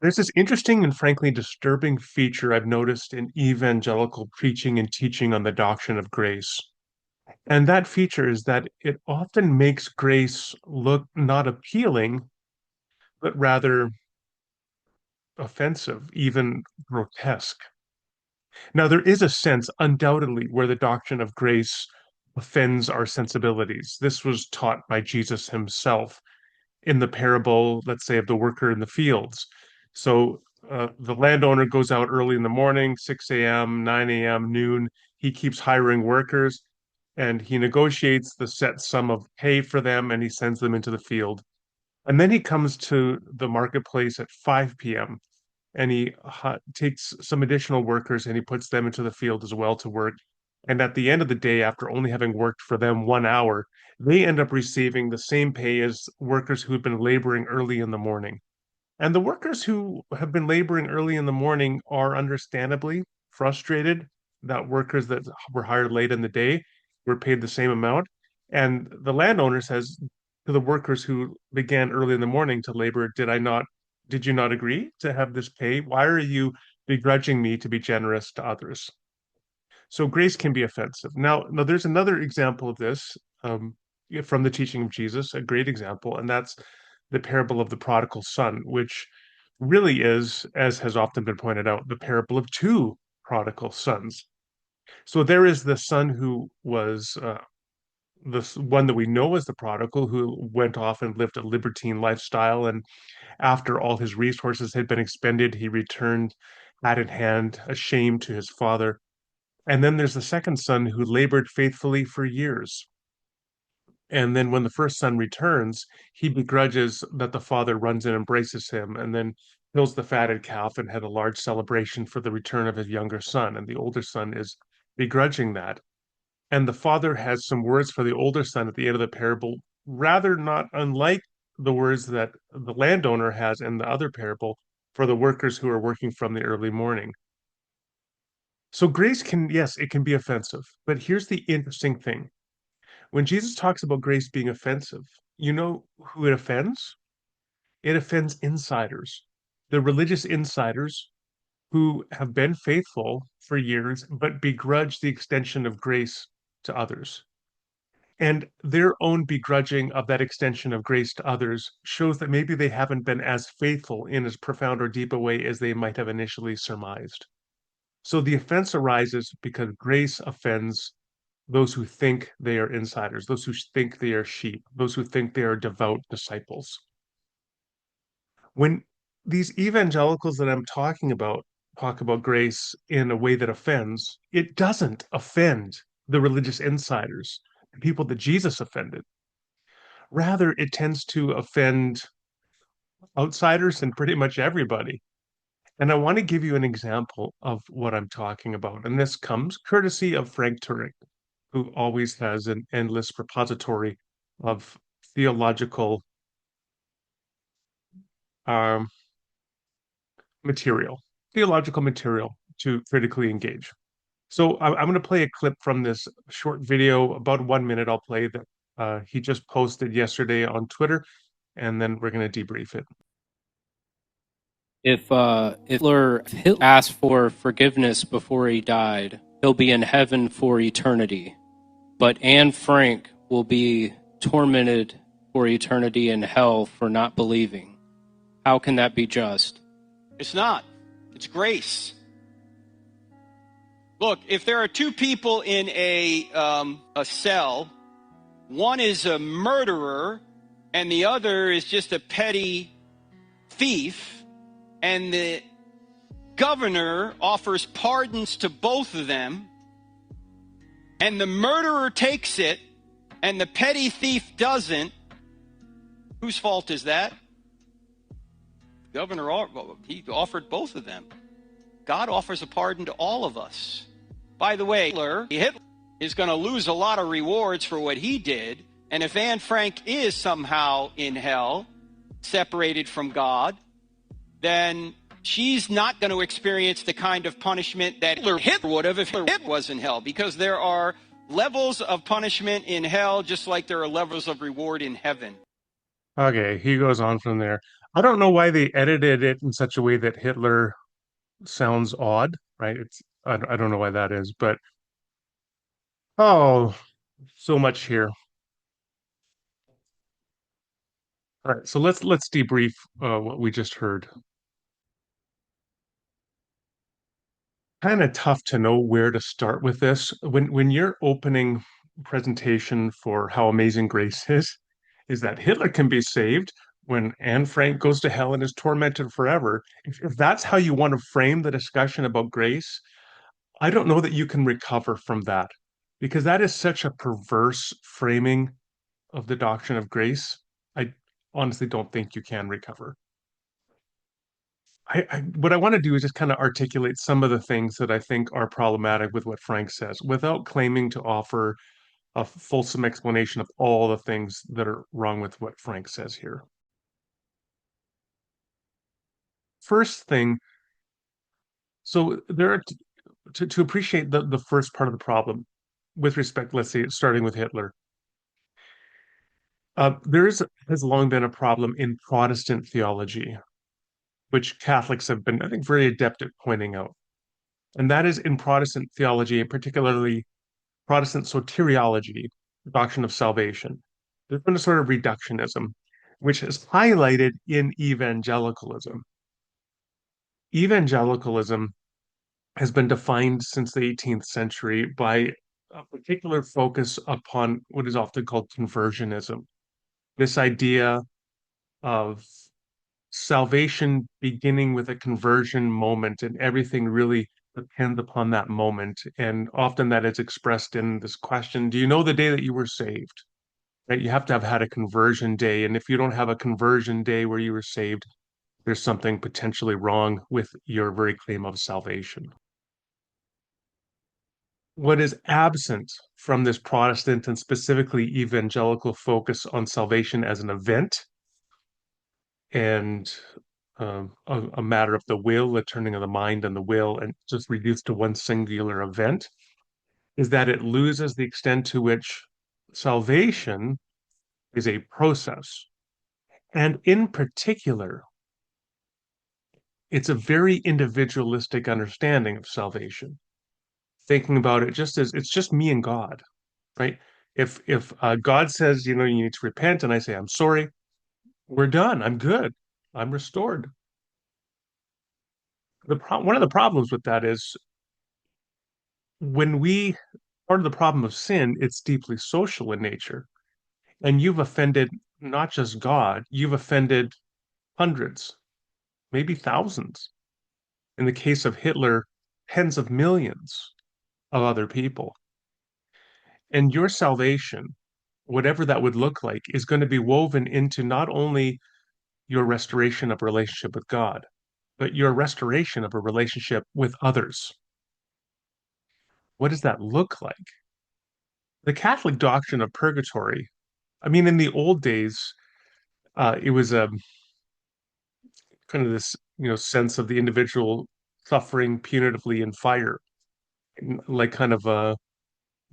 There's this interesting and frankly disturbing feature I've noticed in evangelical preaching and teaching on the doctrine of grace. And that feature is that it often makes grace look not appealing, but rather offensive, even grotesque. Now, there is a sense, undoubtedly, where the doctrine of grace offends our sensibilities. This was taught by Jesus himself in the parable, let's say, of the worker in the fields. So the landowner goes out early in the morning, 6 a.m., 9 a.m., noon. He keeps hiring workers and he negotiates the set sum of pay for them and he sends them into the field. And then he comes to the marketplace at 5 p.m. and he takes some additional workers and he puts them into the field as well to work. And at the end of the day, after only having worked for them 1 hour, they end up receiving the same pay as workers who had been laboring early in the morning. And the workers who have been laboring early in the morning are understandably frustrated that workers that were hired late in the day were paid the same amount. And the landowner says to the workers who began early in the morning to labor, did you not agree to have this pay? Why are you begrudging me to be generous to others? So grace can be offensive. Now there's another example of this from the teaching of Jesus, a great example, and that's the parable of the prodigal son, which really is, as has often been pointed out, the parable of two prodigal sons. So there is the son who was one that we know as the prodigal, who went off and lived a libertine lifestyle, and after all his resources had been expended, he returned hat in hand, ashamed to his father. And then there's the second son who labored faithfully for years. And then when the first son returns, he begrudges that the father runs and embraces him and then kills the fatted calf and had a large celebration for the return of his younger son. And the older son is begrudging that. And the father has some words for the older son at the end of the parable, rather not unlike the words that the landowner has in the other parable for the workers who are working from the early morning. So grace can, yes, it can be offensive. But here's the interesting thing. When Jesus talks about grace being offensive, you know who it offends? It offends insiders, the religious insiders who have been faithful for years, but begrudge the extension of grace to others. And their own begrudging of that extension of grace to others shows that maybe they haven't been as faithful in as profound or deep a way as they might have initially surmised. So the offense arises because grace offends those who think they are insiders, those who think they are sheep, those who think they are devout disciples. When these evangelicals that I'm talking about talk about grace in a way that offends, it doesn't offend the religious insiders, the people that Jesus offended. Rather, it tends to offend outsiders and pretty much everybody. And I want to give you an example of what I'm talking about. And this comes courtesy of Frank Turek, who always has an endless repository of theological um, material, theological material to critically engage. So I'm going to play a clip from this short video, about 1 minute. I'll play that he just posted yesterday on Twitter, and then we're going to debrief it. If Hitler asked for forgiveness before he died, he'll be in heaven for eternity. But Anne Frank will be tormented for eternity in hell for not believing. How can that be just? It's not. It's grace. Look, if there are two people in a cell, one is a murderer and the other is just a petty thief, and the governor offers pardons to both of them, and the murderer takes it and the petty thief doesn't, whose fault is that? Governor, he offered both of them. God offers a pardon to all of us. By the way, Hitler is going to lose a lot of rewards for what he did, and if Anne Frank is somehow in hell, separated from God, then she's not going to experience the kind of punishment that Hitler would have if Hitler was in hell, because there are levels of punishment in hell just like there are levels of reward in heaven. Okay, he goes on from there. I don't know why they edited it in such a way that Hitler sounds odd, right? I don't know why that is, but oh, so much here. All right, so let's debrief what we just heard. Kind of tough to know where to start with this. When your opening presentation for how amazing grace is that Hitler can be saved when Anne Frank goes to hell and is tormented forever. If that's how you want to frame the discussion about grace, I don't know that you can recover from that because that is such a perverse framing of the doctrine of grace. I honestly don't think you can recover. What I want to do is just kind of articulate some of the things that I think are problematic with what Frank says without claiming to offer a fulsome explanation of all the things that are wrong with what Frank says here. First thing, so there are to appreciate the first part of the problem with respect, let's say, starting with Hitler. Has long been a problem in Protestant theology, which Catholics have been, I think, very adept at pointing out. And that is in Protestant theology, and particularly Protestant soteriology, the doctrine of salvation. There's been a sort of reductionism, which is highlighted in evangelicalism. Evangelicalism has been defined since the 18th century by a particular focus upon what is often called conversionism. This idea of salvation beginning with a conversion moment, and everything really depends upon that moment. And often that is expressed in this question, do you know the day that you were saved? Right? You have to have had a conversion day. And if you don't have a conversion day where you were saved, there's something potentially wrong with your very claim of salvation. What is absent from this Protestant and specifically evangelical focus on salvation as an event and a matter of the will, the turning of the mind and the will, and just reduced to one singular event, is that it loses the extent to which salvation is a process. And in particular, it's a very individualistic understanding of salvation, thinking about it just as it's just me and God, right? If God says, you know, you need to repent, and I say, I'm sorry, we're done. I'm good. I'm restored. One of the problems with that is when we part of the problem of sin, it's deeply social in nature. And you've offended not just God, you've offended hundreds, maybe thousands. In the case of Hitler, tens of millions of other people. And your salvation, whatever that would look like, is going to be woven into not only your restoration of relationship with God, but your restoration of a relationship with others. What does that look like? The Catholic doctrine of purgatory, I mean, in the old days, it was a kind of this, you know, sense of the individual suffering punitively in fire, like kind of the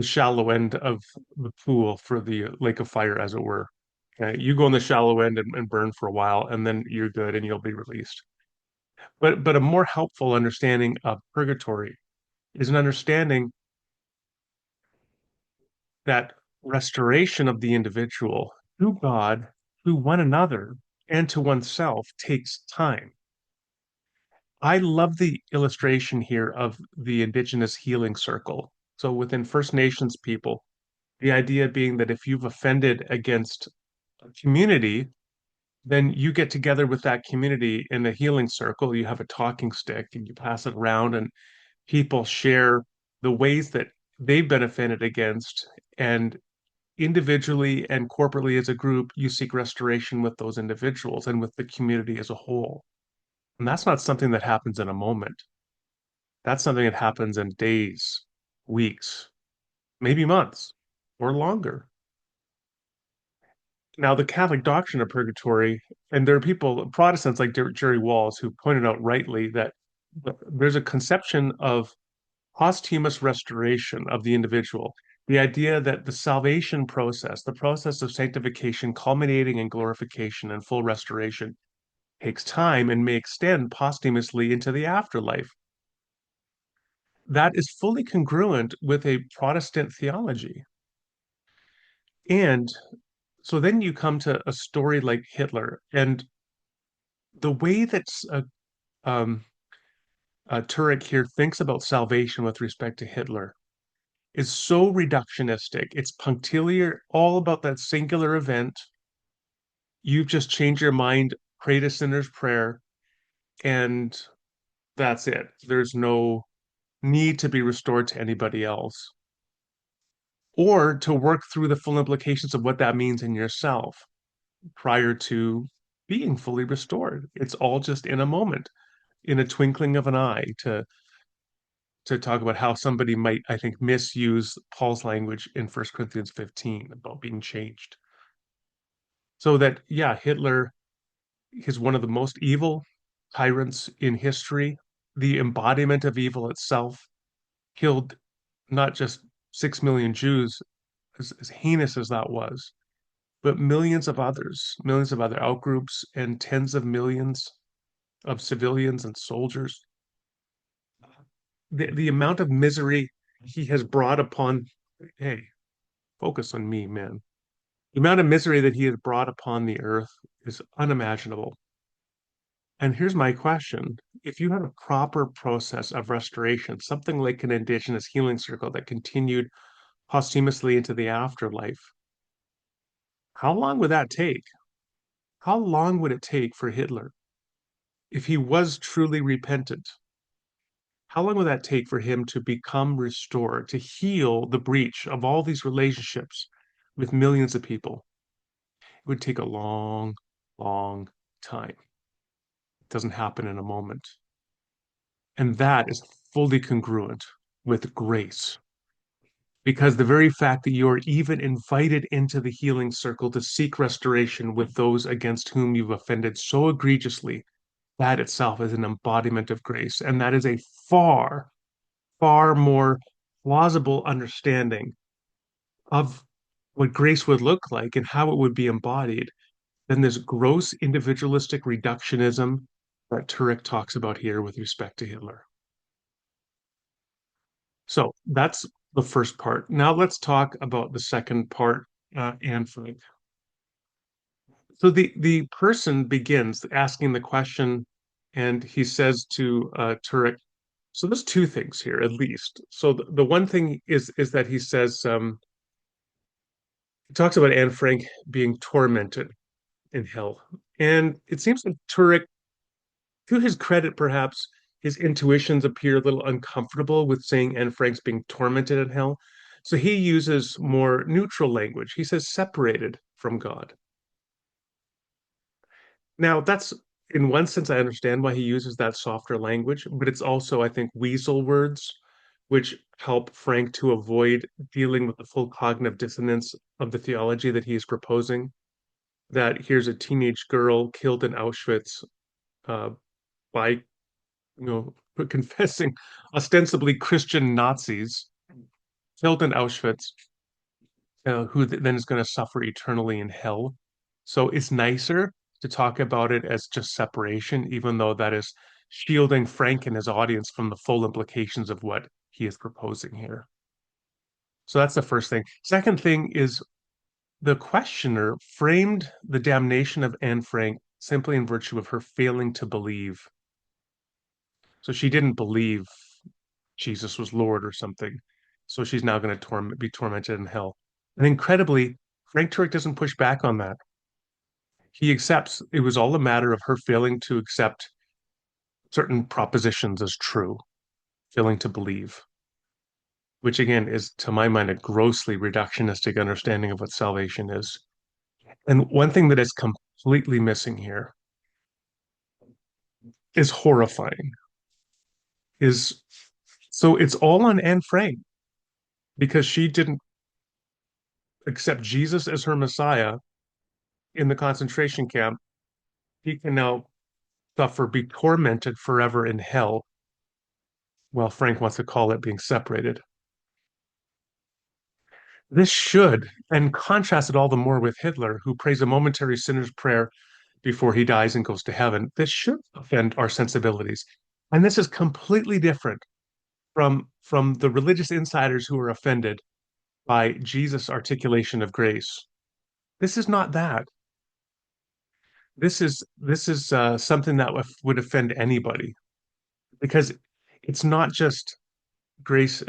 shallow end of the pool for the lake of fire, as it were. Okay, you go in the shallow end and burn for a while, and then you're good and you'll be released. But a more helpful understanding of purgatory is an understanding that restoration of the individual to God, to one another, and to oneself takes time. I love the illustration here of the indigenous healing circle. So within First Nations people, the idea being that if you've offended against a community, then you get together with that community in a healing circle. You have a talking stick and you pass it around, and people share the ways that they've been offended against. And individually and corporately as a group, you seek restoration with those individuals and with the community as a whole. And that's not something that happens in a moment. That's something that happens in days, weeks, maybe months or longer. Now, the Catholic doctrine of purgatory, and there are people, Protestants like Jerry Walls, who pointed out rightly that there's a conception of posthumous restoration of the individual. The idea that the salvation process, the process of sanctification culminating in glorification and full restoration, takes time and may extend posthumously into the afterlife. That is fully congruent with a Protestant theology. And so then you come to a story like Hitler, and the way that um, Turek here thinks about salvation with respect to Hitler is so reductionistic. It's punctiliar, all about that singular event. You've just changed your mind, prayed a sinner's prayer, and that's it. There's no need to be restored to anybody else, or to work through the full implications of what that means in yourself prior to being fully restored. It's all just in a moment, in a twinkling of an eye, to talk about how somebody might, I think, misuse Paul's language in 1 Corinthians 15 about being changed. So that, yeah, Hitler is one of the most evil tyrants in history, the embodiment of evil itself, killed not just 6 million Jews, as heinous as that was, but millions of others, millions of other outgroups, and tens of millions of civilians and soldiers. The amount of misery he has brought upon, hey, focus on me, man. The amount of misery that he has brought upon the earth is unimaginable. And here's my question. If you had a proper process of restoration, something like an indigenous healing circle that continued posthumously into the afterlife, how long would that take? How long would it take for Hitler, if he was truly repentant, how long would that take for him to become restored, to heal the breach of all these relationships with millions of people? It would take a long, long time. It doesn't happen in a moment. And that is fully congruent with grace. Because the very fact that you are even invited into the healing circle to seek restoration with those against whom you've offended so egregiously, that itself is an embodiment of grace. And that is a far, far more plausible understanding of what grace would look like and how it would be embodied than this gross individualistic reductionism that Turek talks about here with respect to Hitler. So that's the first part. Now let's talk about the second part, Anne Frank. So the person begins asking the question, and he says to Turek, so there's two things here at least. So the one thing is that he says he talks about Anne Frank being tormented in hell, and it seems that Turek, to his credit, perhaps his intuitions appear a little uncomfortable with saying Anne Frank's being tormented in hell. So he uses more neutral language. He says separated from God. Now, that's in one sense, I understand why he uses that softer language, but it's also, I think, weasel words, which help Frank to avoid dealing with the full cognitive dissonance of the theology that he is proposing. That here's a teenage girl killed in Auschwitz uh, by, confessing ostensibly Christian Nazis, killed in Auschwitz, who then is going to suffer eternally in hell. So it's nicer to talk about it as just separation, even though that is shielding Frank and his audience from the full implications of what he is proposing here. So that's the first thing. Second thing is the questioner framed the damnation of Anne Frank simply in virtue of her failing to believe. So she didn't believe Jesus was Lord or something. So she's now going to be tormented in hell. And incredibly, Frank Turek doesn't push back on that. He accepts it was all a matter of her failing to accept certain propositions as true, failing to believe, which again is, to my mind, a grossly reductionistic understanding of what salvation is. And one thing that is completely missing here is horrifying. Is so it's all on Anne Frank because she didn't accept Jesus as her Messiah in the concentration camp. He can now suffer, be tormented forever in hell. Well, Frank wants to call it being separated. This should, and contrast it all the more with Hitler, who prays a momentary sinner's prayer before he dies and goes to heaven. This should offend our sensibilities. And this is completely different from the religious insiders who are offended by Jesus' articulation of grace. This is not that. This is something that would offend anybody because it's not just grace.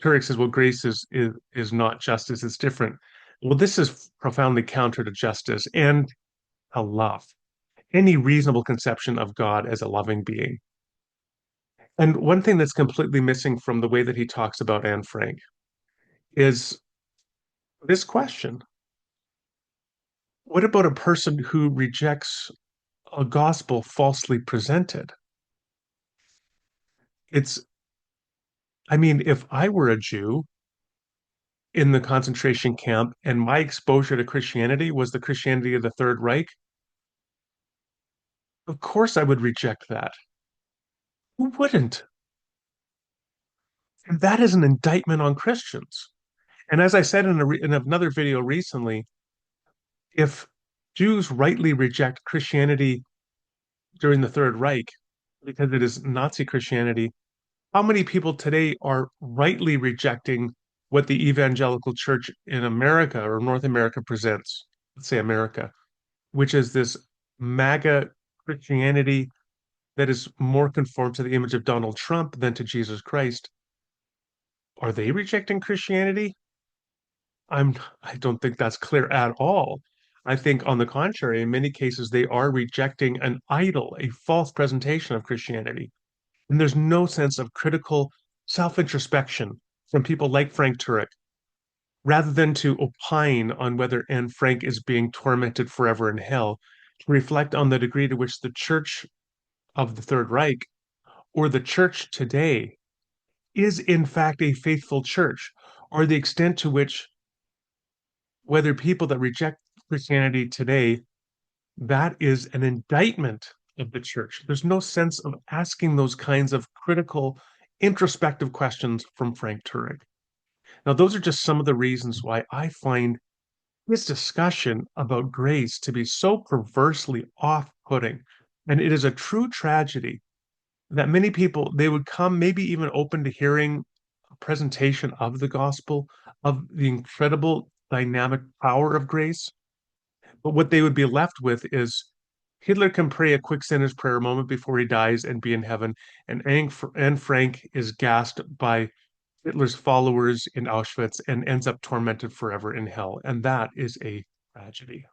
Turek says, "Well, grace is not justice; it's different." Well, this is profoundly counter to justice and a love, any reasonable conception of God as a loving being. And one thing that's completely missing from the way that he talks about Anne Frank is this question. What about a person who rejects a gospel falsely presented? It's, I mean, if I were a Jew in the concentration camp and my exposure to Christianity was the Christianity of the Third Reich, of course I would reject that. Who wouldn't? And that is an indictment on Christians. And as I said in another video recently, if Jews rightly reject Christianity during the Third Reich because it is Nazi Christianity, how many people today are rightly rejecting what the evangelical church in America or North America presents? Let's say America, which is this MAGA Christianity that is more conformed to the image of Donald Trump than to Jesus Christ. Are they rejecting Christianity? I'm I don't think that's clear at all. I think on the contrary, in many cases they are rejecting an idol, a false presentation of Christianity. And there's no sense of critical self-introspection from people like Frank Turek, rather than to opine on whether Anne Frank is being tormented forever in hell, to reflect on the degree to which the Church of the Third Reich or the Church today is in fact a faithful church, or the extent to which whether people that reject Christianity today, that is an indictment of the church. There's no sense of asking those kinds of critical, introspective questions from Frank Turek. Now, those are just some of the reasons why I find this discussion about grace to be so perversely off-putting. And it is a true tragedy that many people, they would come maybe even open to hearing a presentation of the gospel, of the incredible dynamic power of grace. But what they would be left with is Hitler can pray a quick sinner's prayer a moment before he dies and be in heaven, and Anne Frank is gassed by Hitler's followers in Auschwitz and ends up tormented forever in hell. And that is a tragedy.